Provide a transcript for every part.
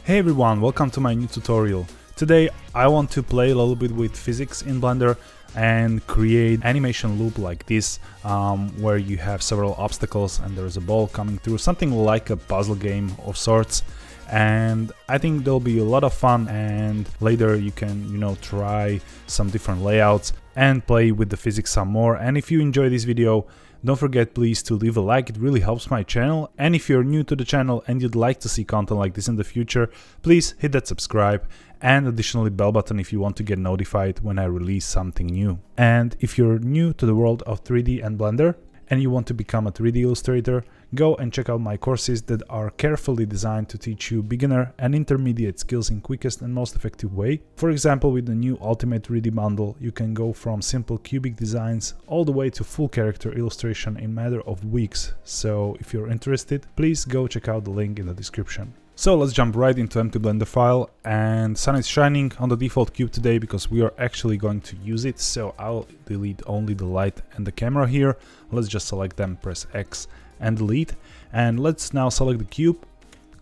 Hey everyone, welcome to my new tutorial. Today I want to play a little bit with physics in Blender and create animation loop like this, where you have several obstacles and there's a ball coming through, something like a puzzle game of sorts. And I think there'll be a lot of fun, and later you can, try some different layouts and play with the physics some more. And if you enjoy this video, don't forget please to leave a like, it really helps my channel. And if you're new to the channel and you'd like to see content like this in the future, please hit that subscribe and additionally bell button if you want to get notified when I release something new. And if you're new to the world of 3D and Blender and you want to become a 3D illustrator, go and check out my courses that are carefully designed to teach you beginner and intermediate skills in quickest and most effective way. For example, with the new Ultimate 3D bundle, you can go from simple cubic designs all the way to full character illustration in a matter of weeks. So if you're interested, please go check out the link in the description. So let's jump right into empty Blender file, and sun is shining on the default cube today because we are actually going to use it. So I'll delete only the light and the camera here. Let's just select them, press X and delete. And let's now select the cube,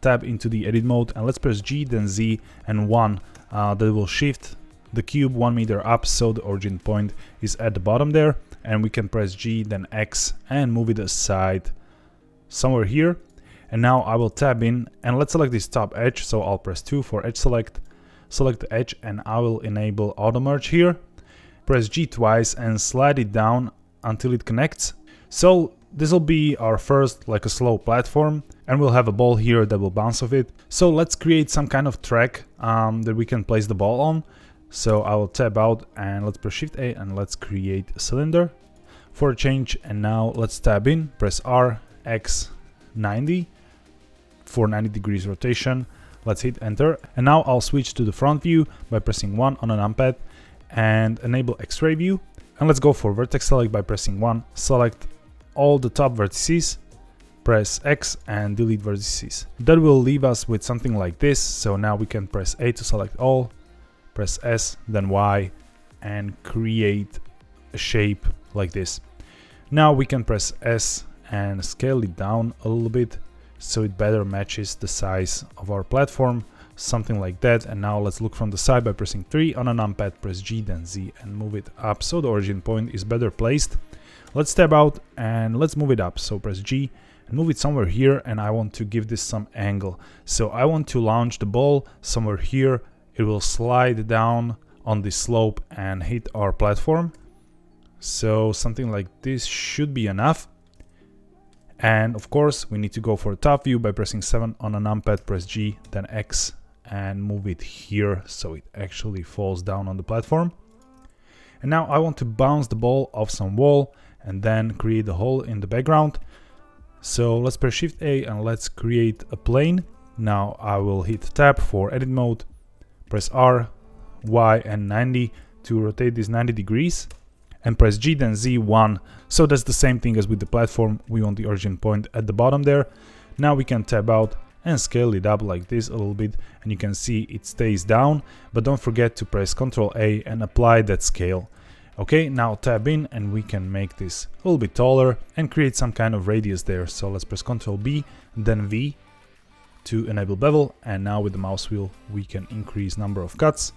tab into the edit mode, and let's press G, then Z and 1. That will shift the cube 1 meter up, so the origin point is at the bottom there. And we can press G, then X and move it aside somewhere here. And now I will tab in and let's select this top edge. So I'll press 2 for edge select the edge, and I will enable auto merge here. Press G twice and slide it down until it connects. So this will be our first like a slow platform, and we'll have a ball here that will bounce off it. So let's create some kind of track that we can place the ball on. So I will tab out and let's press Shift A and let's create a cylinder for a change. And now let's tab in, press R, X 90 for 90 degrees rotation. Let's hit enter, and now I'll switch to the front view by pressing 1 on a numpad and enable X-ray view. And let's go for vertex select by pressing 1, select all the top vertices, press X and delete vertices. That will leave us with something like this. So now we can press A to select all, press S, then Y, and create a shape like this. Now we can press S and scale it down a little bit so it better matches the size of our platform, something like that. And now let's look from the side by pressing 3 on a numpad, press G, then Z and move it up so the origin point is better placed. Let's tab out and let's move it up. So press G and move it somewhere here, and I want to give this some angle. So I want to launch the ball somewhere here. It will slide down on this slope and hit our platform. So something like this should be enough. And of course we need to go for a top view by pressing 7 on a numpad, press G, then X and move it here so it actually falls down on the platform. And now I want to bounce the ball off some wall and then create a hole in the background. So let's press Shift A and let's create a plane. Now I will hit tab for edit mode, press R, Y and 90 to rotate this 90 degrees. And press G, then Z 1. So that's the same thing as with the platform. We want the origin point at the bottom there. Now we can tab out and scale it up like this a little bit, and you can see it stays down, but don't forget to press Ctrl A and apply that scale. Okay, now tab in and we can make this a little bit taller and create some kind of radius there. So let's press Ctrl B, then V to enable bevel, and now with the mouse wheel we can increase number of cuts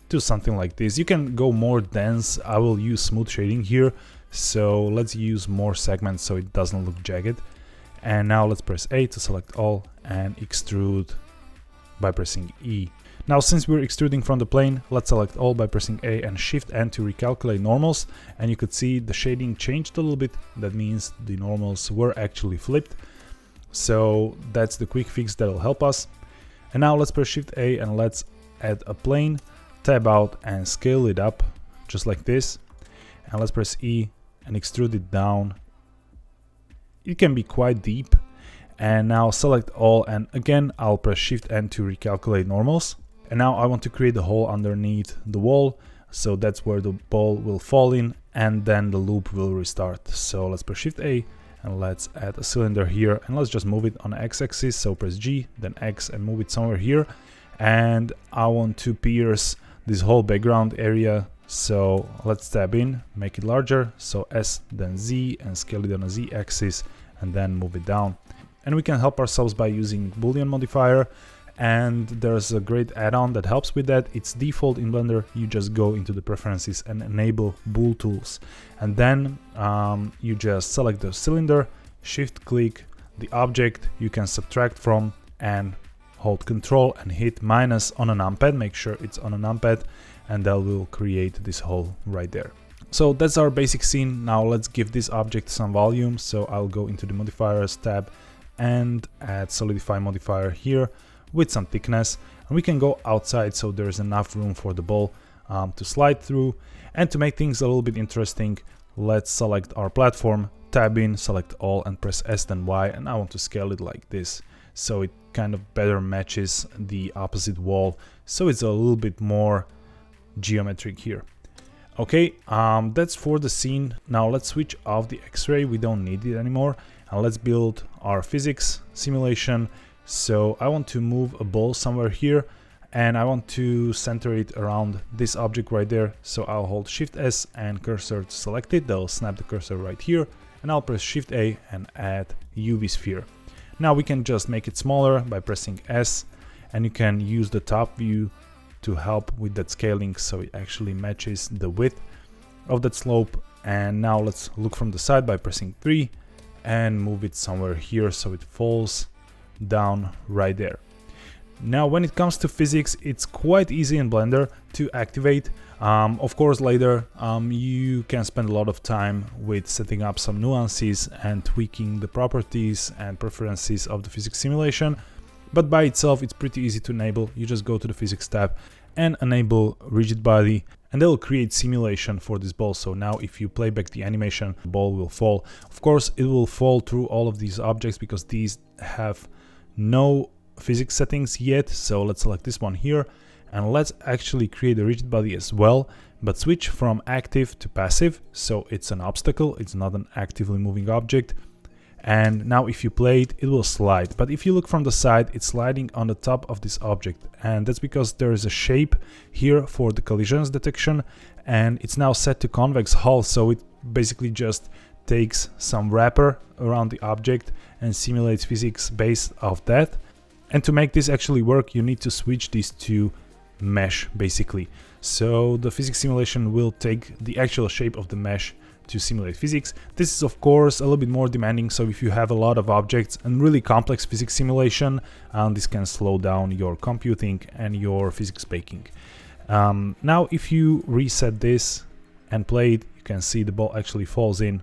to something like this. You can go more dense. I will use smooth shading here, so let's use more segments so it doesn't look jagged. And now let's press A to select all and extrude by pressing E. Now since we're extruding from the plane, let's select all by pressing A and Shift N to recalculate normals, and you could see the shading changed a little bit. That means the normals were actually flipped. So that's the quick fix that'll help us. And now let's press Shift A and let's add a plane, tab out and scale it up just like this, and let's press E and extrude it down. It can be quite deep. And now select all, and again I'll press Shift N to recalculate normals. And now I want to create a hole underneath the wall, so that's where the ball will fall in and then the loop will restart. So let's press Shift A and let's add a cylinder here, and let's just move it on the X-axis. So press G, then X and move it somewhere here. And I want to pierce this whole background area, so let's tab in, make it larger, so S, then Z and scale it on a Z axis and then move it down. And we can help ourselves by using Boolean modifier and there's a great add-on that helps with that. It's default in Blender. You just go into the preferences and enable Bool Tools, and then you just select the cylinder, shift click the object you can subtract from, and hold Control and hit minus on a numpad. Make sure it's on a numpad, and that will create this hole right there. So that's our basic scene. Now let's give this object some volume. So I'll go into the modifiers tab and add solidify modifier here with some thickness, and we can go outside so there's enough room for the ball to slide through. And to make things a little bit interesting, let's select our platform, tab in, select all, and press S then Y, and I want to scale it like this so it kind of better matches the opposite wall, so it's a little bit more geometric here. Okay, that's for the scene. Now let's switch off the X-ray, we don't need it anymore, and let's build our physics simulation. So I want to move a ball somewhere here, and I want to center it around this object right there. So I'll hold Shift S and cursor to select it. That'll snap the cursor right here, and I'll press Shift A and add UV sphere. Now we can just make it smaller by pressing S, and you can use the top view to help with that scaling so it actually matches the width of that slope. And now let's look from the side by pressing 3 and move it somewhere here so it falls down right there. Now when it comes to physics, it's quite easy in Blender to activate. Of course later you can spend a lot of time with setting up some nuances and tweaking the properties and preferences of the physics simulation, but by itself it's pretty easy to enable. You just go to the physics tab and enable rigid body, and they'll create simulation for this ball. So now if you play back the animation, the ball will fall. Of course it will fall through all of these objects because these have no physics settings yet. So let's select this one here, and let's actually create a rigid body as well, but switch from active to passive. So it's an obstacle, it's not an actively moving object. And now if you play it, it will slide. But if you look from the side, it's sliding on the top of this object. And that's because there is a shape here for the collisions detection, and it's now set to convex hull. So it basically just takes some wrapper around the object and simulates physics based off that. And to make this actually work, you need to switch these to mesh basically. So the physics simulation will take the actual shape of the mesh to simulate physics. This is of course a little bit more demanding, so if you have a lot of objects and really complex physics simulation, this can slow down your computing and your physics baking. Now if you reset this and play it, you can see the ball actually falls in,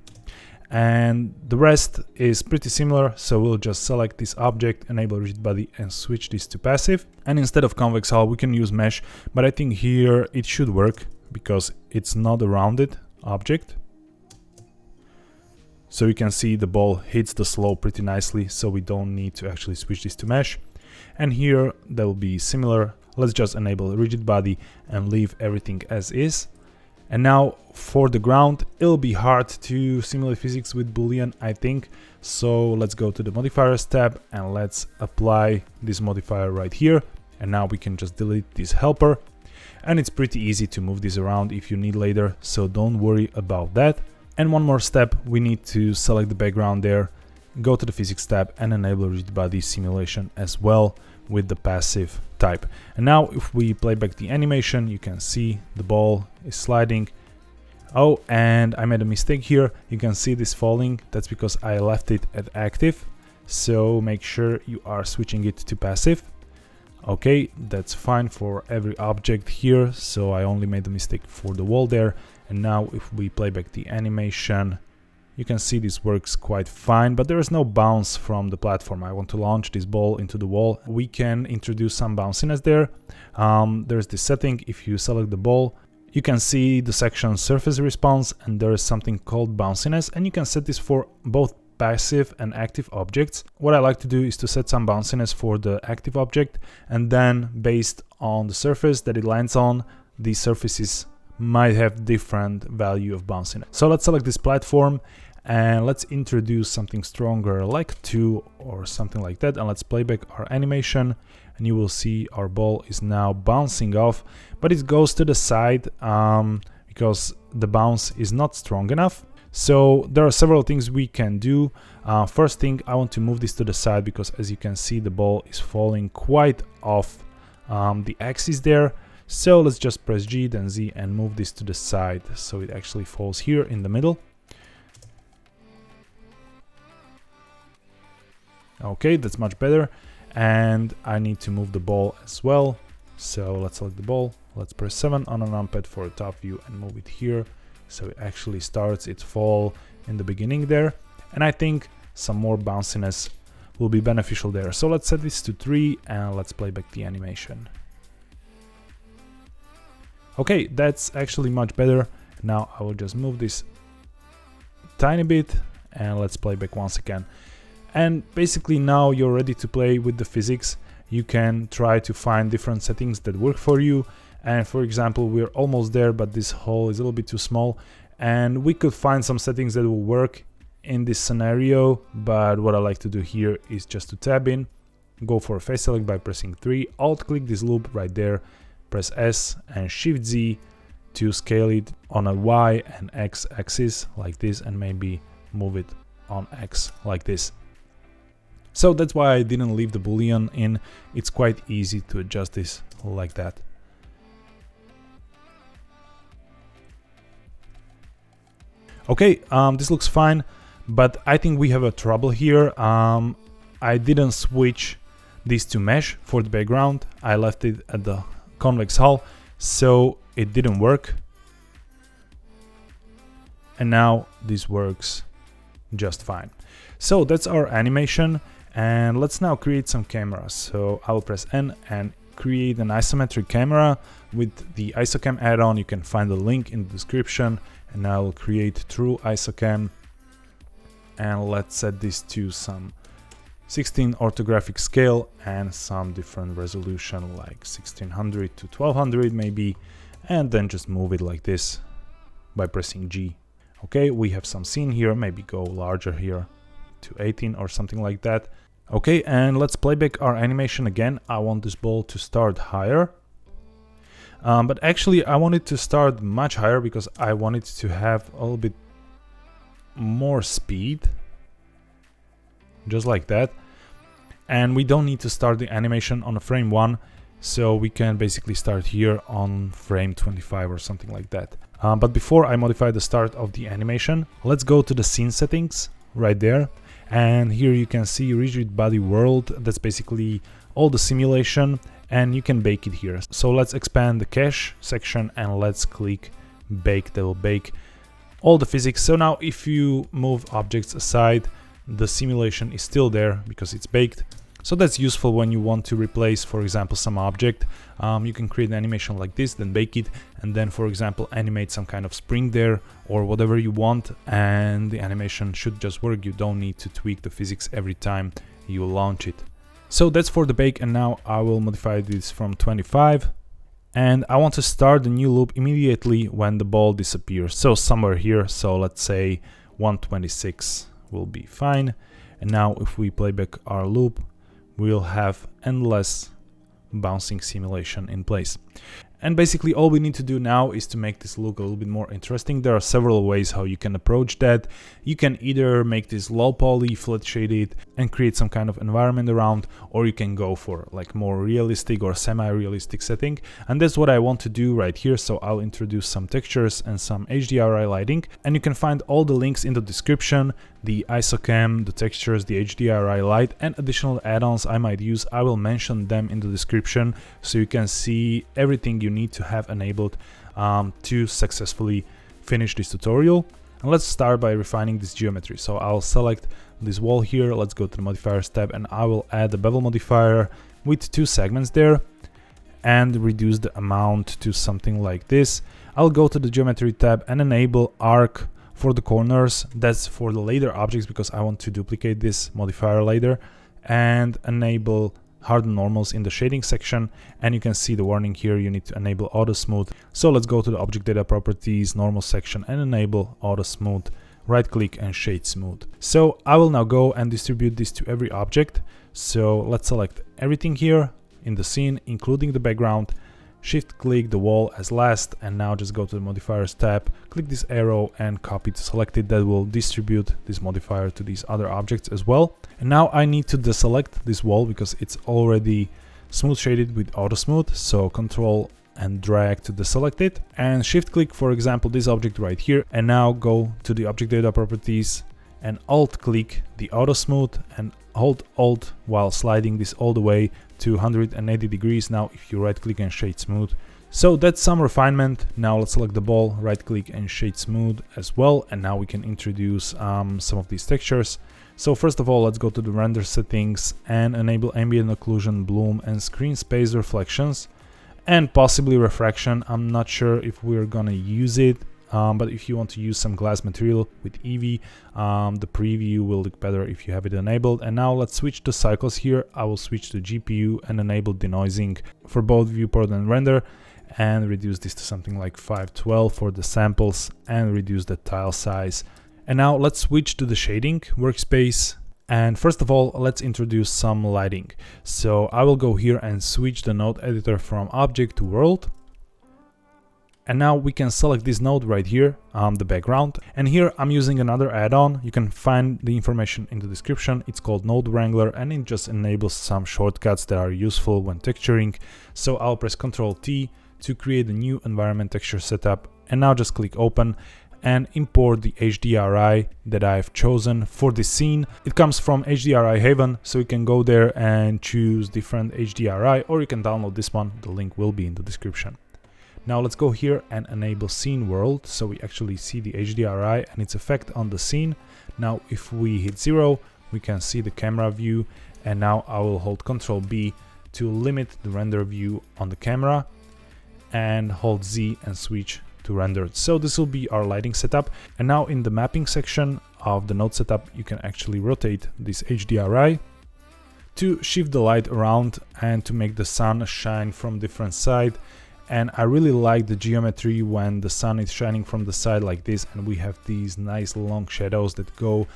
and the rest is pretty similar. So we'll just select this object, enable rigid body, and switch this to passive, and instead of convex hull we can use mesh, but I think here it should work because it's not a rounded object. So you can see the ball hits the slope pretty nicely, so we don't need to actually switch this to mesh. And here that will be similar. Let's just enable rigid body and leave everything as is. And now for the ground, it'll be hard to simulate physics with Boolean, I think. So let's go to the modifiers tab and let's apply this modifier right here. And now we can just delete this helper. And it's pretty easy to move this around if you need later, so don't worry about that. And one more step, we need to select the background there, go to the physics tab and enable rigid body simulation as well with the passive type. And now if we play back the animation, you can see the ball is sliding. Oh, and I made a mistake here. You can see this falling. That's because I left it at active. So make sure you are switching it to passive. Okay, that's fine for every object here. So I only made a mistake for the wall there. And now if we play back the animation, you can see this works quite fine, but there is no bounce from the platform. I want to launch this ball into the wall. We can introduce some bounciness there. There's this setting. If you select the ball, you can see the section surface response, and there is something called bounciness, and you can set this for both passive and active objects. What I like to do is to set some bounciness for the active object, and then based on the surface that it lands on, these surfaces might have different value of bounciness. So let's select this platform and let's introduce something stronger like 2 or something like that, and let's play back our animation, and you will see our ball is now bouncing off, but it goes to the side because the bounce is not strong enough. So there are several things we can do. First thing, I want to move this to the side because as you can see the ball is falling quite off the axis there. So let's just press G then Z and move this to the side so it actually falls here in the middle. Okay, that's much better. And I need to move the ball as well. So let's select the ball. Let's press 7 on a numpad for a top view and move it here. So it actually starts its fall in the beginning there. And I think some more bounciness will be beneficial there. So let's set this to 3 and let's play back the animation. Okay, that's actually much better. Now I will just move this tiny bit and let's play back once again. And basically now you're ready to play with the physics. You can try to find different settings that work for you. And for example, we're almost there, but this hole is a little bit too small. And we could find some settings that will work in this scenario. But what I like to do here is just to tab in, go for a face select by pressing 3, alt click this loop right there, press S and Shift Z to scale it on a Y and X axis like this, and maybe move it on X like this. So that's why I didn't leave the boolean in. It's quite easy to adjust this like that. Okay, this looks fine, but I think we have a trouble here. I didn't switch this to mesh for the background. I left it at the convex hull, so it didn't work. And now this works just fine. So that's our animation, and let's now create some cameras. So I'll press N and create an isometric camera with the Isocam add-on. You can find the link in the description. And I'll create true Isocam, and let's set this to some 16 orthographic scale and some different resolution like 1600 to 1200 maybe, and then just move it like this by pressing G. Okay, we have some scene here, maybe go larger here to 18 or something like that. Okay, and let's play back our animation again. I want this ball to start higher. But actually I want it to start much higher because I want it to have a little bit more speed. Just like that. And we don't need to start the animation on frame 1. So we can basically start here on frame 25 or something like that. But before I modify the start of the animation, let's go to the scene settings right there. And here you can see rigid body world. That's basically all the simulation. And you can bake it here. So let's expand the cache section and let's click bake. That will bake all the physics. So now if you move objects aside, the simulation is still there because it's baked. So that's useful when you want to replace, for example, some object. You can create an animation like this, then bake it, and then, for example, animate some kind of spring there or whatever you want, and the animation should just work. You don't need to tweak the physics every time you launch it. So that's for the bake, and now I will modify this from 25, and I want to start the new loop immediately when the ball disappears. So somewhere here, so let's say 126 will be fine. And now if we play back our loop, we'll have endless bouncing simulation in place. And basically all we need to do now is to make this look a little bit more interesting. There are several ways how you can approach that. You can either make this low poly, flat shaded, and create some kind of environment around, or you can go for like more realistic or semi-realistic setting. And that's what I want to do right here. So I'll introduce some textures and some HDRI lighting, and you can find all the links in the description. The Isocam, the textures, the HDRI light, and additional add-ons I might use. I will mention them in the description so you can see everything you need to have enabled to successfully finish this tutorial. And let's start by refining this geometry. So I'll select this wall here, let's go to the modifiers tab, and I will add the bevel modifier with 2 segments there and reduce the amount to something like this. I'll go to the geometry tab and enable arc for the corners. That's for the later objects because I want to duplicate this modifier later, and enable harden normals in the shading section. And you can see the warning here, you need to enable auto smooth. So let's go to the object data properties normal section and enable auto smooth, right click and shade smooth. So I will now go and distribute this to every object. So let's select everything here in the scene, including the background, shift click the wall as last, and now just go to the modifiers tab, click this arrow and copy to select it. That will distribute this modifier to these other objects as well. And now I need to deselect this wall because it's already smooth shaded with auto smooth, so control and drag to deselect it, and shift click, for example, this object right here, and now go to the object data properties and alt click the auto smooth and hold alt while sliding this all the way to 180 degrees. Now if you right click and shade smooth. So that's some refinement. Now let's select the ball, right click and shade smooth as well, and now we can introduce some of these textures. So first of all, let's go to the render settings and enable ambient occlusion, bloom and screen space reflections, and possibly refraction. I'm not sure if we're gonna use it, but if you want to use some glass material with Eevee, the preview will look better if you have it enabled. And now let's switch to cycles here. I will switch to GPU and enable denoising for both viewport and render, and reduce this to something like 512 for the samples, and reduce the tile size. And now let's switch to the shading workspace. And first of all, let's introduce some lighting. So I will go here and switch the node editor from object to world. And now we can select this node right here, the background. And here I'm using another add-on. You can find the information in the description. It's called Node Wrangler, and it just enables some shortcuts that are useful when texturing. So I'll press Ctrl T to create a new environment texture setup. And now just click open and import the HDRI that I've chosen for this scene. It comes from HDRI Haven, so you can go there and choose different HDRI, or you can download this one. The link will be in the description. Now let's go here and enable scene world, so we actually see the HDRI and its effect on the scene. Now if we hit 0, we can see the camera view, and now I will hold Ctrl B to limit the render view on the camera, and hold Z and switch to rendered. So this will be our lighting setup. And now in the mapping section of the node setup, you can actually rotate this HDRI to shift the light around and to make the sun shine from different side. And I really like the geometry when the sun is shining from the side like this, and we have these nice long shadows that go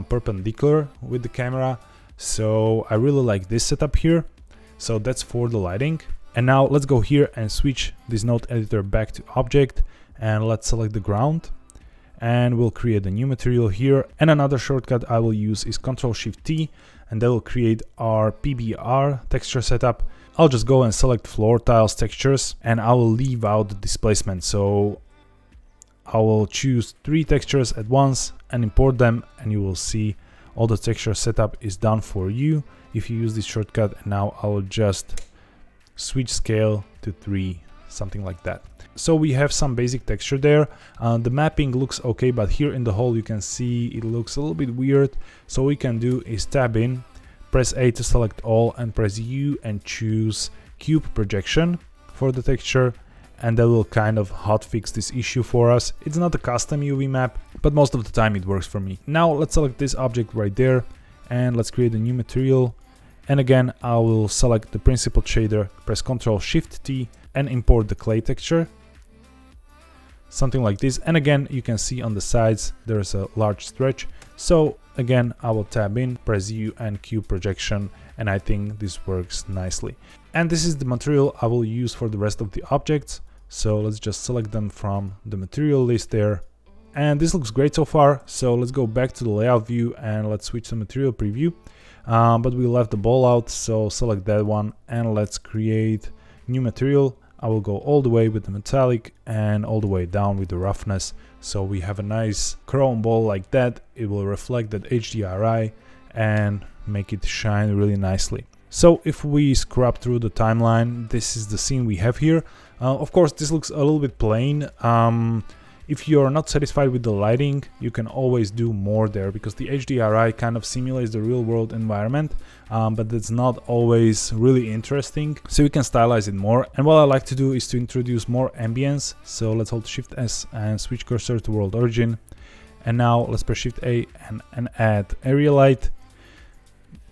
perpendicular with the camera. So I really like this setup here. So that's for the lighting. And now let's go here and switch this node editor back to object, and let's select the ground, and we'll create a new material here. And another shortcut I will use is Ctrl Shift T, and that will create our PBR texture setup. I'll just go and select floor tiles textures, and I will leave out the displacement. So I will choose 3 textures at once and import them, and you will see all the texture setup is done for you if you use this shortcut. And now I will just switch scale to 3, something like that. So we have some basic texture there. The mapping looks okay, but here in the hole you can see it looks a little bit weird. So what we can do is tab in, press A to select all, and press U and choose cube projection for the texture, and that will kind of hotfix this issue for us. It's not a custom UV map, but most of the time it works for me. Now let's select this object right there, and let's create a new material. And again, I will select the principled shader, press Ctrl Shift T, and import the clay texture. Something like this. And again, you can see on the sides there's a large stretch. So again, I will tab in, press U and cube projection, and I think this works nicely. And this is the material I will use for the rest of the objects. So let's just select them from the material list there. And this looks great so far. So let's go back to the layout view and let's switch to material preview. But we left the ball out, so select that one and let's create new material. I will go all the way with the metallic and all the way down with the roughness. So we have a nice chrome ball like that. It will reflect that HDRI and make it shine really nicely. So if we scrub through the timeline, this is the scene we have here. Of course, this looks a little bit plain. If you're not satisfied with the lighting, you can always do more there, because the HDRI kind of simulates the real world environment, but that's not always really interesting. So you can stylize it more. And what I like to do is to introduce more ambience. So let's hold Shift S and switch cursor to world origin. And now let's press Shift A and add area light.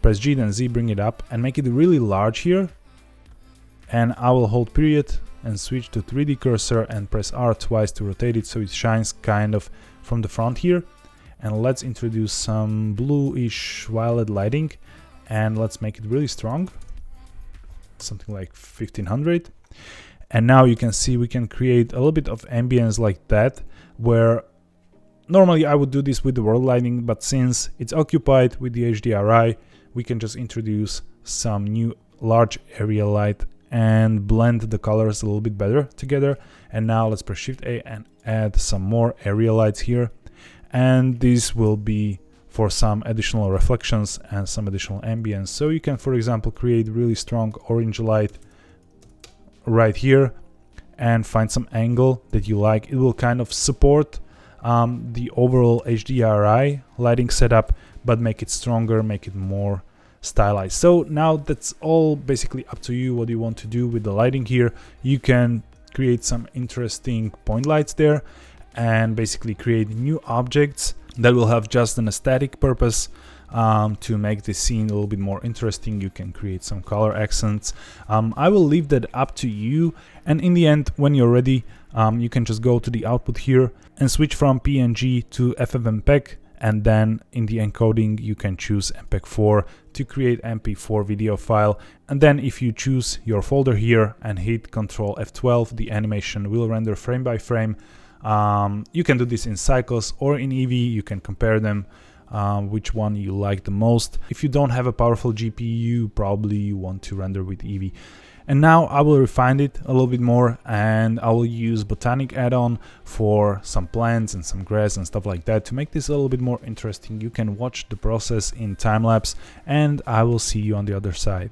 Press G then Z, bring it up and make it really large here. And I will hold period and switch to 3D cursor and press R twice to rotate it so it shines kind of from the front here. And let's introduce some bluish violet lighting, and let's make it really strong, something like 1500. And now you can see we can create a little bit of ambience like that, where normally I would do this with the world lighting, but since it's occupied with the HDRI, we can just introduce some new large area light and blend the colors a little bit better together. And now let's press Shift A and add some more area lights here. And this will be for some additional reflections and some additional ambience. So you can, for example, create really strong orange light right here and find some angle that you like. It will kind of support the overall HDRI lighting setup, but make it stronger, make it more stylized. So now that's all basically up to you what you want to do with the lighting here. You can create some interesting point lights there and basically create new objects that will have just an aesthetic purpose to make the scene a little bit more interesting. You can create some color accents. I will leave that up to you, and in the end, when you're ready, you can just go to the output here and switch from PNG to FFmpeg, and then in the encoding you can choose MPEG-4 to create MP4 video file. And then if you choose your folder here and hit Ctrl F12, the animation will render frame by frame. You can do this in cycles or in Eevee. You can compare them, which one you like the most. If you don't have a powerful GPU, probably you want to render with Eevee. And now I will refine it a little bit more, and I will use Botanic add-on for some plants and some grass and stuff like that to make this a little bit more interesting. You can watch the process in time lapse, and I will see you on the other side.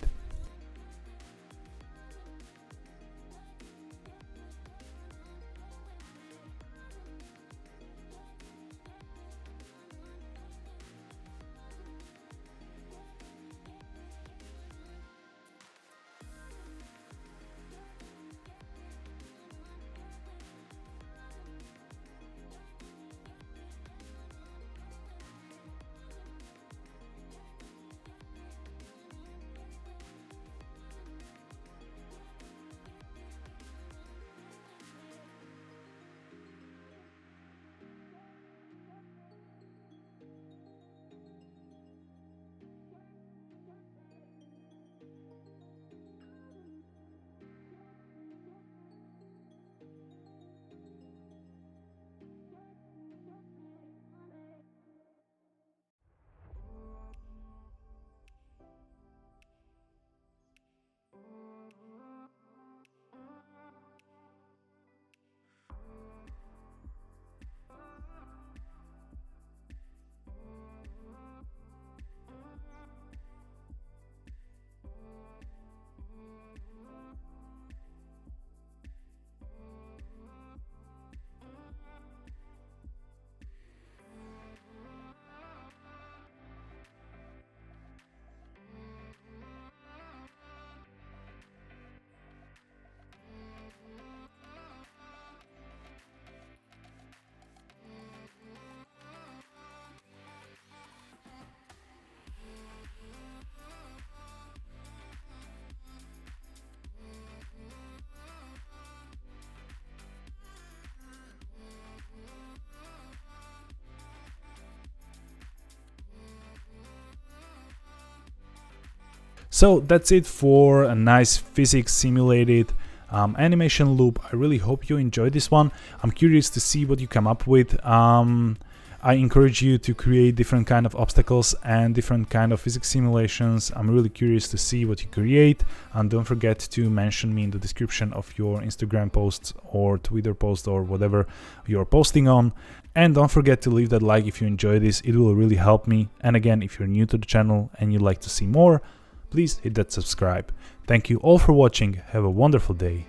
So that's it for a nice physics simulated animation loop. I really hope you enjoyed this one. I'm curious to see what you come up with. I encourage you to create different kind of obstacles and different kind of physics simulations. I'm really curious to see what you create, and don't forget to mention me in the description of your Instagram posts or Twitter post or whatever you're posting on. And don't forget to leave that like if you enjoy this. It will really help me. And again, if you're new to the channel and you'd like to see more, please hit that subscribe. Thank you all for watching. Have a wonderful day.